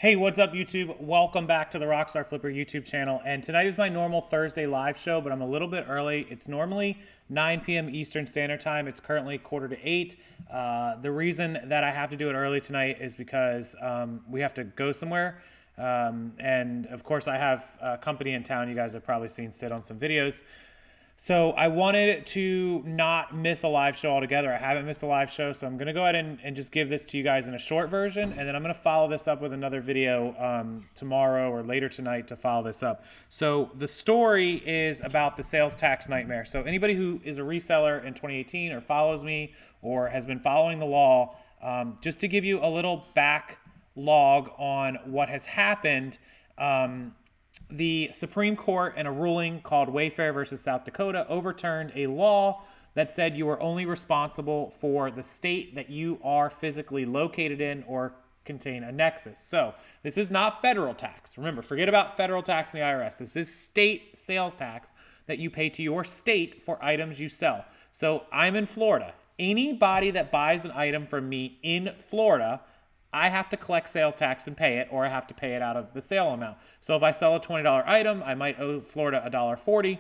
Hey, what's up, YouTube? Welcome back to the Rockstarflipper YouTube channel. And tonight is my normal Thursday live show, but I'm a little bit early. It's normally 9 p.m. Eastern Standard Time. It's currently 7:45. The reason that I have to do it early tonight is because we have to go somewhere. And of course, I have a company in town you guys have probably seen sit on some videos. So I wanted to not miss a live show altogether. I haven't missed a live show, so I'm going to go ahead and just give this to you guys in a short version, and then I'm going to follow this up with another video tomorrow or later tonight to follow this up. So the story is about the sales tax nightmare. So anybody who is a reseller in 2018 or follows me or has been following the law, just to give you a little backlog on what has happened, the Supreme Court, in a ruling called Wayfair versus South Dakota, overturned a law that said you are only responsible for the state that you are physically located in or contain a nexus. So this is not federal tax. Remember, forget about federal tax in the IRS. This is state sales tax that you pay to your state for items you sell. So I'm in Florida. Anybody that buys an item from me in Florida, I have to collect sales tax and pay it, or I have to pay it out of the sale amount. So if I sell a $20 item, I might owe Florida $1.40.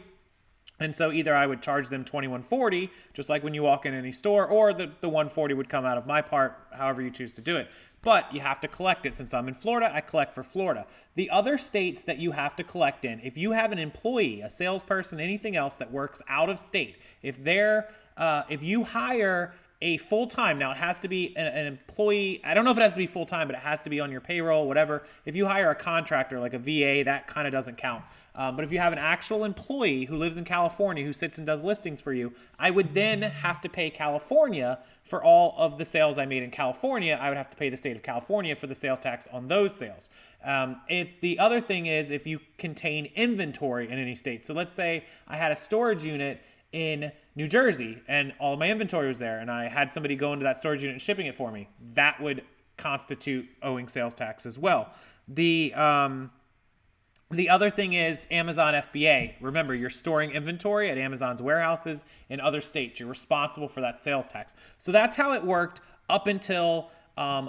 And so either I would charge them $21.40, just like when you walk in any store, or the $140 would come out of my part, however you choose to do it. But you have to collect it. Since I'm in Florida, I collect for Florida. The other states that you have to collect in, if you have an employee, a salesperson, anything else that works out of state, if you hire a full-time, now it has to be an employee. I don't know if it has to be full-time, but it has to be on your payroll, whatever. If you hire a contractor like a VA, that kind of doesn't count. But if you have an actual employee who lives in California who sits and does listings for you, I would then have to pay California for all of the sales I made in California. I would have to pay the state of California for the sales tax on those sales. If the other thing is if you contain inventory in any state. So let's say I had a storage unit in New Jersey and all of my inventory was there and I had somebody go into that storage unit and shipping it for me, that would constitute owing sales tax as well. The other thing is Amazon FBA. Remember, you're storing inventory at Amazon's warehouses in other states. You're responsible for that sales tax. So that's how it worked up until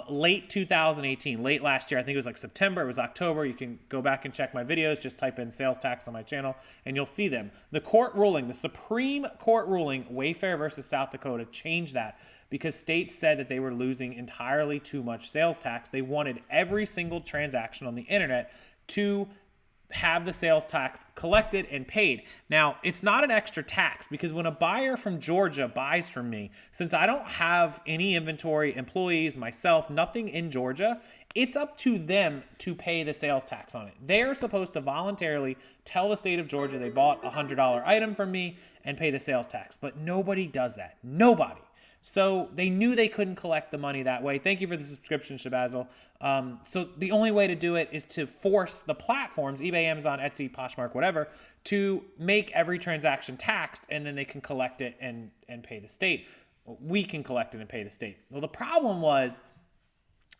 late 2018, late last year. I think it was like September, it was October. You can go back and check my videos. Just type in sales tax on my channel and you'll see them. The court ruling, the Supreme Court ruling, Wayfair versus South Dakota, changed that because states said that they were losing entirely too much sales tax. They wanted every single transaction on the internet to have the sales tax collected and paid. Now, it's not an extra tax because when a buyer from Georgia buys from me, since I don't have any inventory, employees, myself, nothing in Georgia, it's up to them to pay the sales tax on it. They're supposed to voluntarily tell the state of Georgia they bought a $100 item from me and pay the sales tax, but nobody does that. Nobody. So they knew they couldn't collect the money that way. Thank you for the subscription, Shabazzle. So the only way to do it is to force the platforms, eBay, Amazon, Etsy, Poshmark, whatever, to make every transaction taxed, and then they can collect it and pay the state. We can collect it and pay the state. Well, the problem was,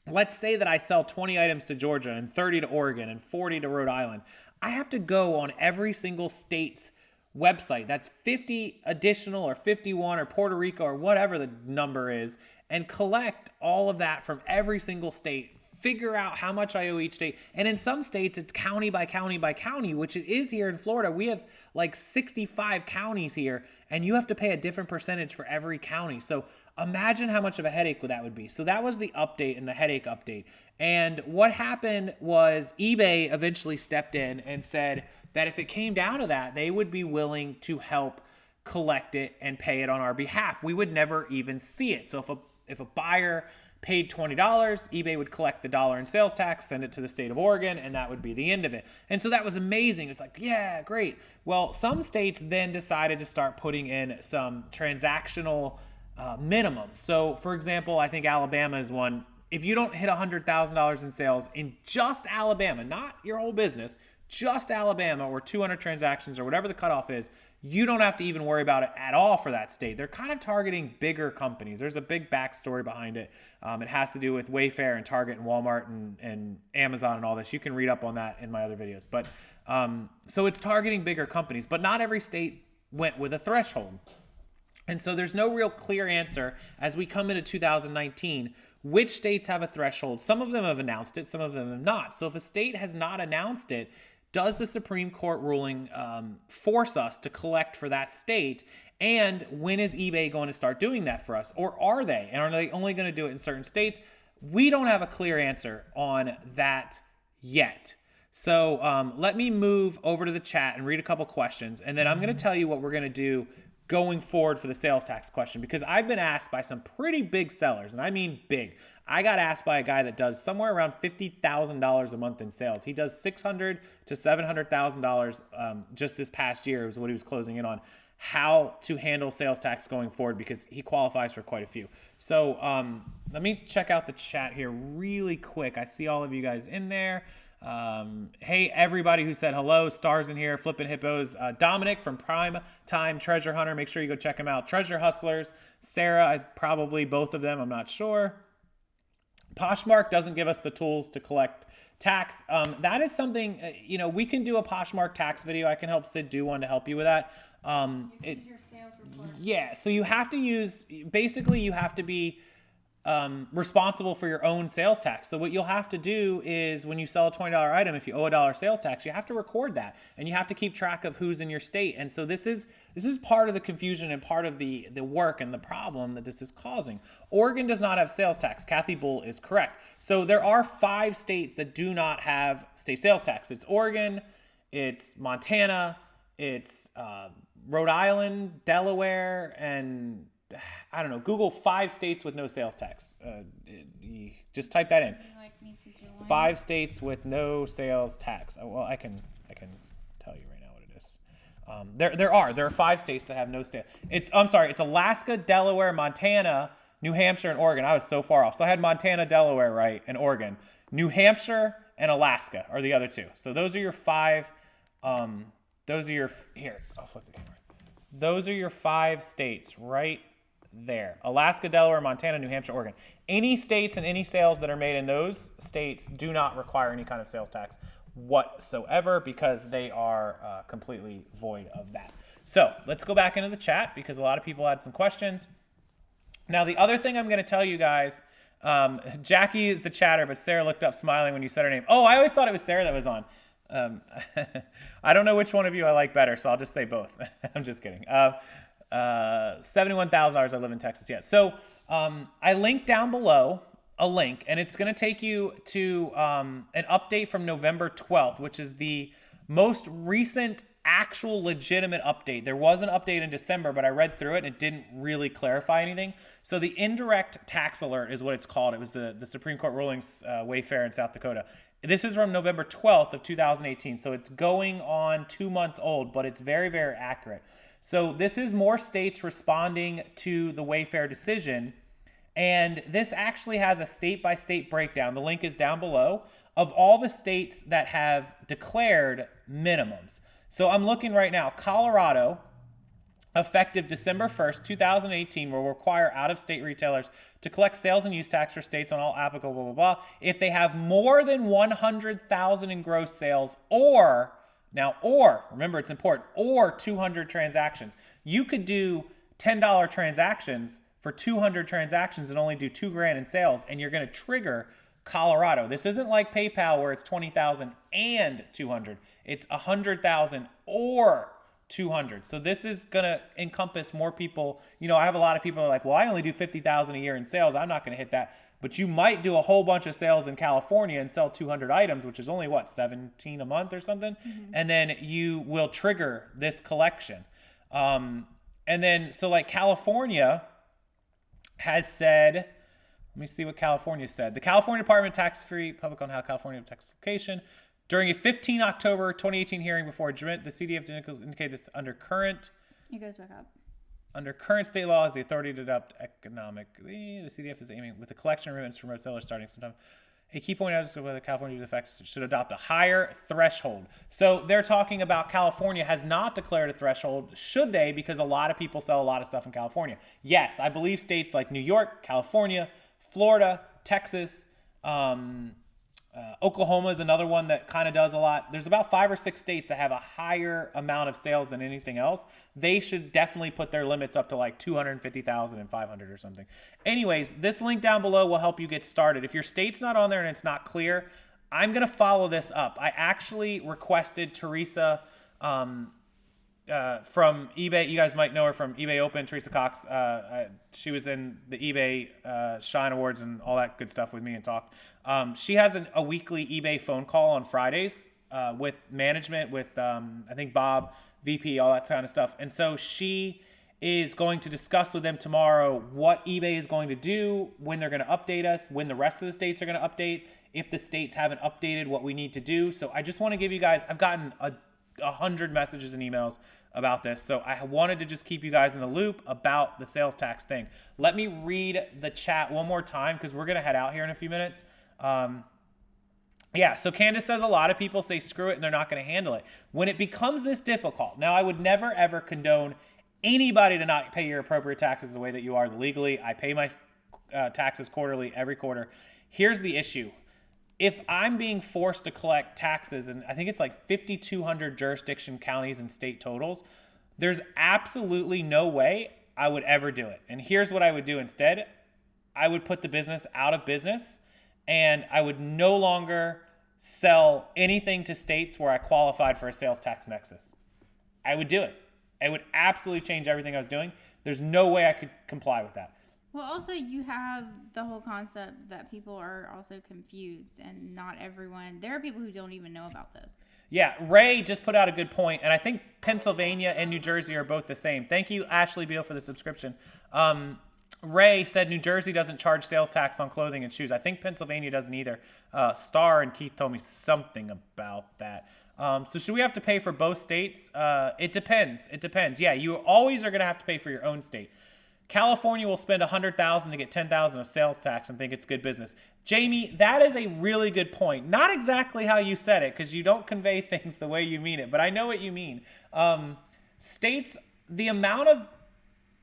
let's say that I sell 20 items to Georgia and 30 to Oregon and 40 to Rhode Island. I have to go on every single state's website, that's 50 additional or 51 or Puerto Rico or whatever the number is, and collect all of that from every single state, figure out how much I owe each state. And in some states, it's county by county by county, which it is here in Florida. We have like 65 counties here, and you have to pay a different percentage for every county. So imagine how much of a headache that would be. So that was the update and the headache update. And what happened was eBay eventually stepped in and said that if it came down to that, they would be willing to help collect it and pay it on our behalf. We would never even see it. So if a buyer paid $20, eBay would collect the dollar in sales tax, send it to the state of Oregon, and that would be the end of it. And so that was amazing. It's like, yeah, great. Well, some states then decided to start putting in some transactional minimums. So, for example, I think Alabama is one. If you don't hit $100,000 in sales in just Alabama, not your whole business, just Alabama, or 200 transactions or whatever the cutoff is, you don't have to even worry about it at all for that state. They're kind of targeting bigger companies. There's a big backstory behind it. It has to do with Wayfair and Target and Walmart and Amazon and all this. You can read up on that in my other videos. But so it's targeting bigger companies, but not every state went with a threshold. And so there's no real clear answer as we come into 2019. Which states have a threshold? Some of them have announced it, some of them have not. So if a state has not announced it, does the Supreme Court ruling force us to collect for that state? And when is eBay going to start doing that for us? Or are they? And are they only going to do it in certain states? We don't have a clear answer on that yet. So let me move over to the chat and read a couple questions. And then I'm going to tell you what we're going to do going forward for the sales tax question, because I've been asked by some pretty big sellers, and I mean big. I got asked by a guy that does somewhere around $50,000 a month in sales. He does $600,000 to $700,000 just this past year was what he was closing in on, how to handle sales tax going forward, because he qualifies for quite a few. So let me check out the chat here really quick. I see all of you guys in there. Hey, everybody who said hello, stars in here, flipping hippos, Dominic from Prime Time Treasure Hunter. Make sure you go check him out. Treasure Hustlers, Sarah, probably both of them. I'm not sure. Poshmark doesn't give us the tools to collect tax. That is something, we can do a Poshmark tax video. I can help Sid do one to help you with that. Your sales report. Yeah. So you have to you have to be responsible for your own sales tax. So what you'll have to do is when you sell a $20 item, if you owe $1 sales tax, you have to record that, and you have to keep track of who's in your state. And so this is part of the confusion and part of the work and the problem that this is causing. Oregon does not have sales tax. Kathy Bull is correct. So there are 5 states that do not have state sales tax. It's Oregon, it's Montana, it's Rhode Island, Delaware, and I don't know. Google 5 states with no sales tax. Just type that in. 5 states with no sales tax. Well, I can tell you right now what it is. There are 5 states that have no sales. It's Alaska, Delaware, Montana, New Hampshire, and Oregon. I was so far off. So I had Montana, Delaware, right, and Oregon. New Hampshire and Alaska are the other 2. So those are your 5. Here, I'll flip the camera. Those are your 5 states right there. Alaska, Delaware, Montana, New Hampshire, Oregon. Any states and any sales that are made in those states do not require any kind of sales tax whatsoever, because they are completely void of that. So let's go back into the chat, because a lot of people had some questions. Now, the other thing I'm going to tell you guys, Jackie is the chatter, but Sarah looked up smiling when you said her name. Oh, I always thought it was Sarah that was on. I don't know which one of you I like better, so I'll just say both. I'm just kidding. $71,000. I live in Texas. Yeah. So I linked down below a link, and it's going to take you to an update from November 12th, which is the most recent actual legitimate update. There was an update in December, but I read through it and it didn't really clarify anything. So the indirect tax alert is what it's called. It was the Supreme Court rulings, Wayfair in South Dakota. This is from November 12th of 2018. So it's going on 2 months old, but it's very, very accurate. So this is more states responding to the Wayfair decision. And this actually has a state-by-state breakdown. The link is down below of all the states that have declared minimums. So I'm looking right now. Colorado, effective December 1st, 2018, will require out-of-state retailers to collect sales and use tax for states on all applicable blah, blah, blah, if they have more than 100,000 in gross sales or remember it's important, or 200 transactions. You could do $10 transactions for 200 transactions and only do $2,000 in sales, and you're going to trigger Colorado. This isn't like PayPal where it's 20,000 and 200. It's 100,000 or 200. So this is going to encompass more people. I have a lot of people who are like, well, I only do 50,000 a year in sales. I'm not going to hit that. But you might do a whole bunch of sales in California and sell 200 items, which is only, 17 a month or something? Mm-hmm. And then you will trigger this collection. And then, so like California has said, let me see what California said. The California Department of Tax-Free Public on how California tax location. During a 15 October 2018 hearing before adjournment, the CDF indicated this under current. It goes back up. Under current state laws, the authority to adopt economically, the CDF is aiming with the collection agreements from sellers starting sometime. A key point is whether California effects should adopt a higher threshold. So they're talking about California has not declared a threshold. Should they? Because a lot of people sell a lot of stuff in California. Yes, I believe states like New York, California, Florida, Texas, Oklahoma is another one that kind of does a lot. There's about 5 or 6 states that have a higher amount of sales than anything else. They should definitely put their limits up to like 250,000 and 500 or something. Anyways, this link down below will help you get started. If your state's not on there and it's not clear, I'm going to follow this up. I actually requested Teresa from eBay. You guys might know her from eBay Open, Teresa Cox. She was in the eBay Shine Awards and all that good stuff with me and talked. She has a weekly eBay phone call on Fridays with management, with I think Bob, VP, all that kind of stuff. And so she is going to discuss with them tomorrow what eBay is going to do, when they're going to update us, when the rest of the states are going to update, if the states haven't updated, what we need to do. So I just want to give you guys, I've gotten 100 messages and emails about this. So I wanted to just keep you guys in the loop about the sales tax thing. Let me read the chat one more time because we're going to head out here in a few minutes. Yeah, so Candace says a lot of people say screw it and they're not going to handle it. When it becomes this difficult, now I would never ever condone anybody to not pay your appropriate taxes the way that you are legally. I pay my taxes quarterly, every quarter. Here's the issue. If I'm being forced to collect taxes, and I think it's like 5,200 jurisdiction counties and state totals, there's absolutely no way I would ever do it. And here's what I would do instead. I would put the business out of business, and I would no longer sell anything to states where I qualified for a sales tax nexus. I would do it. It would absolutely change everything I was doing. There's no way I could comply with that. Well, also you have the whole concept that people are also confused, and not everyone. There are people who don't even know about this. Yeah, Ray just put out a good point, and I think Pennsylvania and New Jersey are both the same. Thank you, Ashley Beal, for the subscription. Ray said New Jersey doesn't charge sales tax on clothing and shoes. I think Pennsylvania doesn't either. Star and Keith told me something about that. So should we have to pay for both states? It depends. It depends. Yeah, you always are going to have to pay for your own state. California will spend $100,000 to get $10,000 of sales tax and think it's good business. Jamie, that is a really good point. Not exactly how you said it, because you don't convey things the way you mean it, but I know what you mean. States, the amount of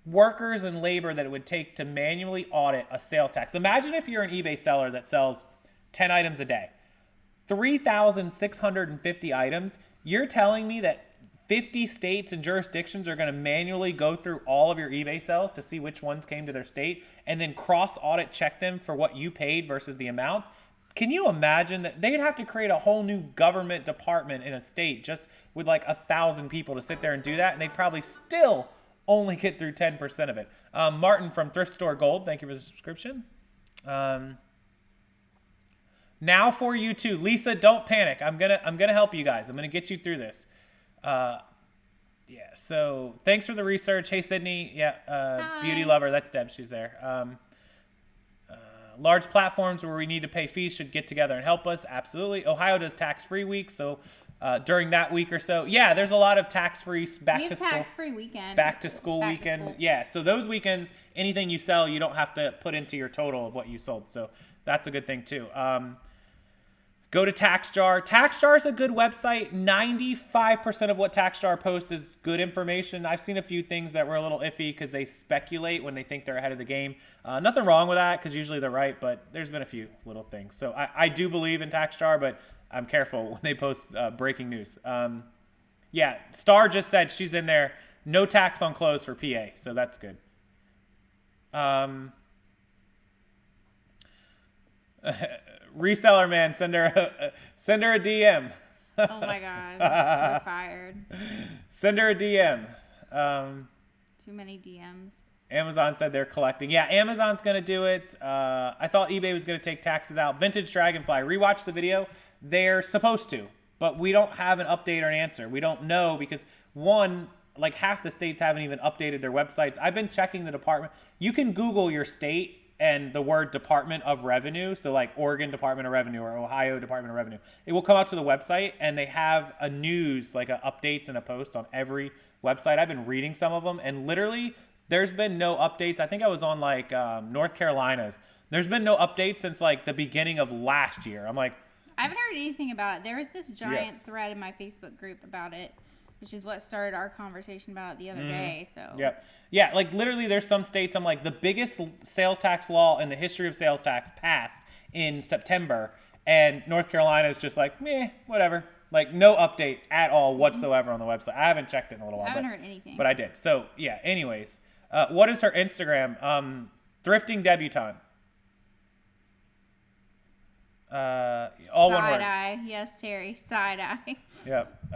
workers and labor that it would take to manually audit a sales tax. Imagine if you're an eBay seller that sells 10 items a day. 3,650 items. You're telling me that 50 states and jurisdictions are going to manually go through all of your eBay sales to see which ones came to their state and then cross-audit check them for what you paid versus the amounts? Can you imagine that they'd have to create a whole new government department in a state just with like 1,000 people to sit there and do that, and they'd probably still only get through 10% of it. Martin from Thrift Store Gold, thank you for the subscription. Now for you too, Lisa. Don't panic. I'm gonna help you guys. I'm gonna get you through this. Yeah. So thanks for the research. Hey Sydney. Yeah. Beauty lover. That's Deb. She's there. Large platforms where we need to pay fees should get together and help us. Absolutely. Ohio does tax-free week, so during that week or so, yeah, there's a lot of tax-free back to school. Tax-free weekend. Back to school weekend. Yeah. So those weekends, anything you sell, you don't have to put into your total of what you sold. So that's a good thing too. Go to TaxJar. TaxJar is a good website. 95% of what TaxJar posts is good information. I've seen a few things that were a little iffy because they speculate when they think they're ahead of the game. Nothing wrong with that because usually they're right, but there's been a few little things. So I do believe in TaxJar, but I'm careful when they post breaking news. Yeah, Star just said she's in there. No tax on clothes for PA, so that's good. Reseller man, send her a DM. Oh my God, you're fired. Send her a DM. Too many DMs. Amazon said they're collecting. Yeah, Amazon's gonna do it. I thought eBay was gonna take taxes out. Vintage Dragonfly. Rewatch the video. They're supposed to, but we don't have an update or an answer. We don't know because one, like half the states haven't even updated their websites. I've been checking the department. You can Google your state and the word Department of Revenue, so like Oregon Department of Revenue or Ohio Department of Revenue. It will come out to the website, and they have a news, like updates and a post on every website. I've been reading some of them, and literally there's been no updates. I think I was on like North Carolina's. There's been no updates since like the beginning of last year. I'm like, I haven't heard anything about it. There was this giant thread in my Facebook group about it, which is what started our conversation about it the other day. So yeah, like literally there's some states, I'm like, the biggest sales tax law in the history of sales tax passed in September, And North Carolina is just like, meh, whatever. Like no update at all whatsoever on the website. I haven't checked it in a little while. I haven't heard anything. But I did. So yeah. Anyways, what is her Instagram? Thrifting debutante. All one word. Side eye. Yes, Terry. Side eye. Yep.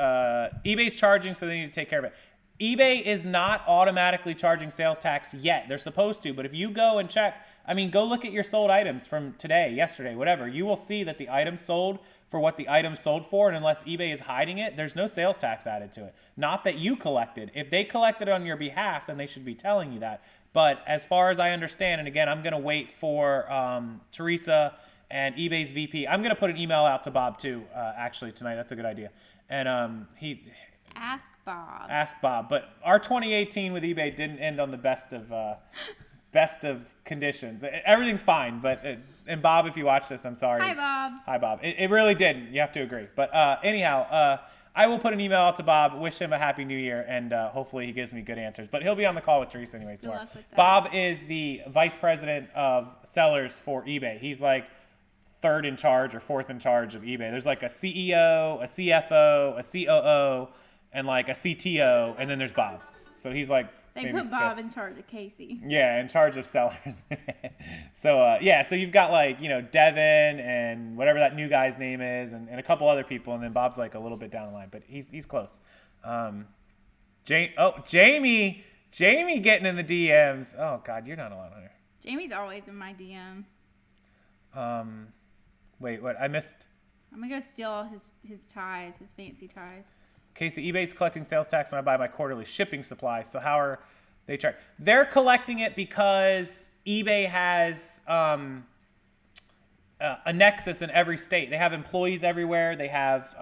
eBay's charging, so they need to take care of it. eBay is not automatically charging sales tax yet. They're supposed to, but if you go and check, I mean, go look at your sold items from today, yesterday, whatever. You will see that the item sold for what the item sold for, and unless eBay is hiding it, there's no sales tax added to it. Not that you collected. If they collected on your behalf, then they should be telling you that. But as far as I understand, and again, I'm going to wait for Teresa and eBay's VP. I'm going to put an email out to Bob too, actually, tonight. That's a good idea. And Ask Bob. Ask Bob. But our 2018 with eBay didn't end on the best of conditions. Everything's fine, but and Bob, if you watch this, I'm sorry. Hi, Bob. Hi, Bob. It really didn't. You have to agree. But anyhow, I will put an email out to Bob, wish him a happy new year, and hopefully he gives me good answers. But he'll be on the call with Teresa anyway. Good luck with that. Bob is the vice president of sellers for eBay. He's like third in charge or fourth in charge of eBay. There's like a CEO, a CFO, a COO, and like a CTO, and then there's Bob. So he's like They put Bob in charge of Casey. Yeah, in charge of sellers. So so you've got like, Devin and whatever that new guy's name is, and a couple other people, and then Bob's like a little bit down the line, but he's close. Jamie getting in the DMs. Oh God, you're not alone here. Jamie's always in my DMs. Wait, what? I missed. I'm gonna go steal all his ties, his fancy ties. Casey, eBay's collecting sales tax when I buy my quarterly shipping supply. So how are they charged? They're collecting it because eBay has a nexus in every state. They have employees everywhere. They have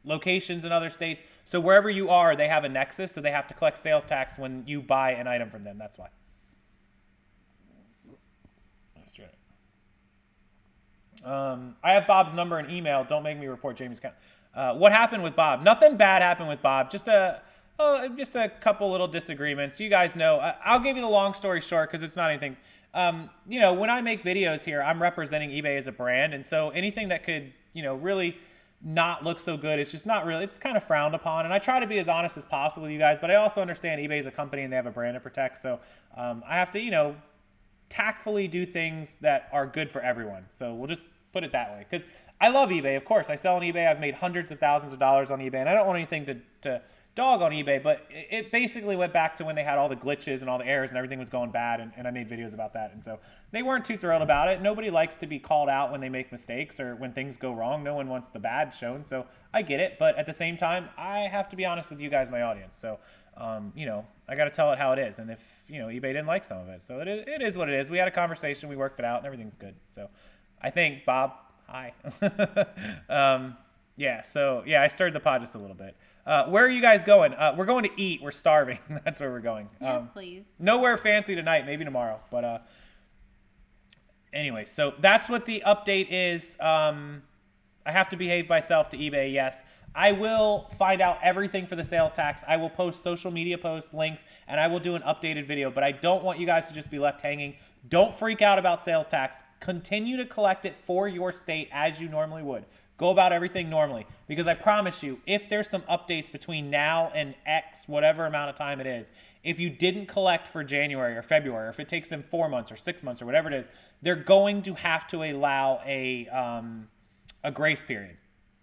locations in other states. So wherever you are, they have a nexus. So they have to collect sales tax when you buy an item from them. That's why. That's right. I have Bob's number and email. Don't make me report Jamie's account. What happened with Bob? Nothing bad happened with Bob. Just a couple little disagreements. You guys know. I'll give you the long story short because it's not anything. When I make videos here, I'm representing eBay as a brand, and so anything that could, really not look so good, it's just not really. It's kind of frowned upon, and I try to be as honest as possible with you guys. But I also understand eBay is a company and they have a brand to protect, so I have to, tactfully do things that are good for everyone. So we'll just put it that way. Because I love eBay, of course. I sell on eBay. I've made hundreds of thousands of dollars on eBay, and I don't want anything to dog on eBay, but it basically went back to when they had all the glitches and all the errors and everything was going bad, and I made videos about that. And so they weren't too thrilled about it. Nobody likes to be called out when they make mistakes or when things go wrong. No one wants the bad shown, so I get it. But at the same time, I have to be honest with you guys, my audience. So, I got to tell it how it is. And if, eBay didn't like some of it. So it is what it is. We had a conversation. We worked it out, and everything's good. So I think, Bob, hi. I stirred the pot just a little bit. Where are you guys going? We're going to eat. We're starving. That's where we're going. Yes, please. Nowhere fancy tonight. Maybe tomorrow. But anyway, so that's what the update is. I have to behave myself to eBay, yes. I will find out everything for the sales tax. I will post social media posts, links, and I will do an updated video. But I don't want you guys to just be left hanging. Don't freak out about sales tax. Continue to collect it for your state as you normally would. Go about everything normally. Because I promise you, if there's some updates between now and X, whatever amount of time it is, if you didn't collect for January or February, or if it takes them 4 months or 6 months or whatever it is, they're going to have to allow a grace period.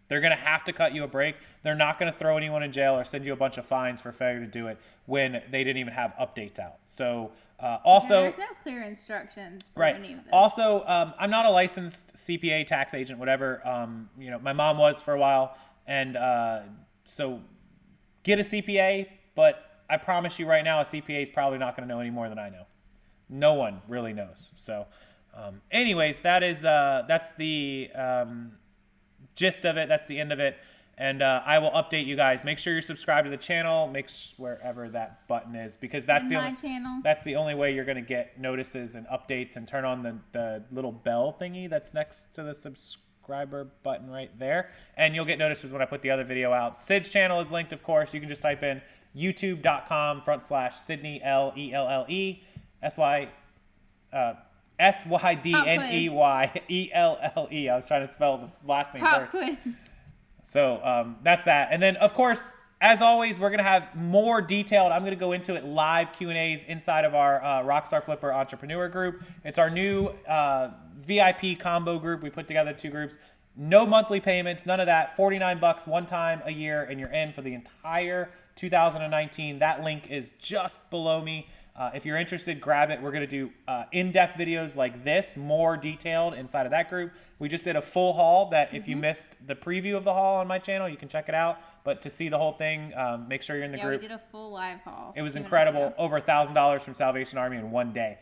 They're going to have to cut you a break. They're not going to throw anyone in jail or send you a bunch of fines for failure to do it when they didn't even have updates out. So also, there's no clear instructions for any of this. Also, I'm not a licensed CPA, tax agent, whatever. My mom was for a while, and so get a CPA. But I promise you right now, a CPA is probably not going to know any more than I know. No one really knows. So, anyways, that's the gist of it. That's the end of it. And I will update you guys. Make sure you're subscribed to the channel. Wherever that button is, because that's the only way you're going to get notices and updates. And turn on the little bell thingy that's next to the subscriber button right there, and you'll get notices when I put the other video out. Sid's channel is linked, of course. You can just type in youtube.com/Sydney LELLE SY. SYDNEYELLE. I was trying to spell the last name Pop first. quiz. So that's that. And then, of course, as always, we're going to have more detailed. I'm going to go into it live Q&As inside of our Rockstarflipper entrepreneur group. It's our new VIP combo group. We put together 2 groups. No monthly payments, none of that. $49 one time a year, and you're in for the entire 2019. That link is just below me. If you're interested, grab it. We're going to do in-depth videos like this, more detailed inside of that group. We just did a full haul that if you missed the preview of the haul on my channel, you can check it out. But to see the whole thing, make sure you're in the group. Yeah, we did a full live haul. It was incredible. Over $1,000 from Salvation Army in one day.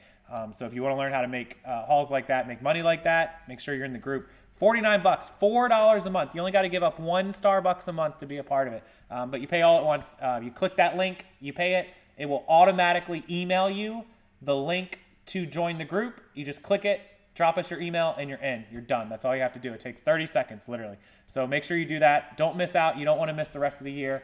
So if you want to learn how to make hauls like that, make money like that, make sure you're in the group. $49, $4 a month. You only got to give up $1 Starbucks a month to be a part of it. But you pay all at once. You click that link, you pay it. It will automatically email you the link to join the group. You just click it, drop us your email, and you're in. You're done. That's all you have to do. It takes 30 seconds, literally. So make sure you do that. Don't miss out. You don't want to miss the rest of the year.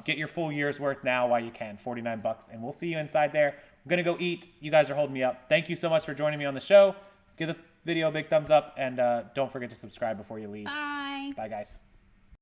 Get your full year's worth now while you can. $49, and we'll see you inside there. I'm going to go eat. You guys are holding me up. Thank you so much for joining me on the show. Give the video a big thumbs up, and don't forget to subscribe before you leave. Bye. Bye, guys.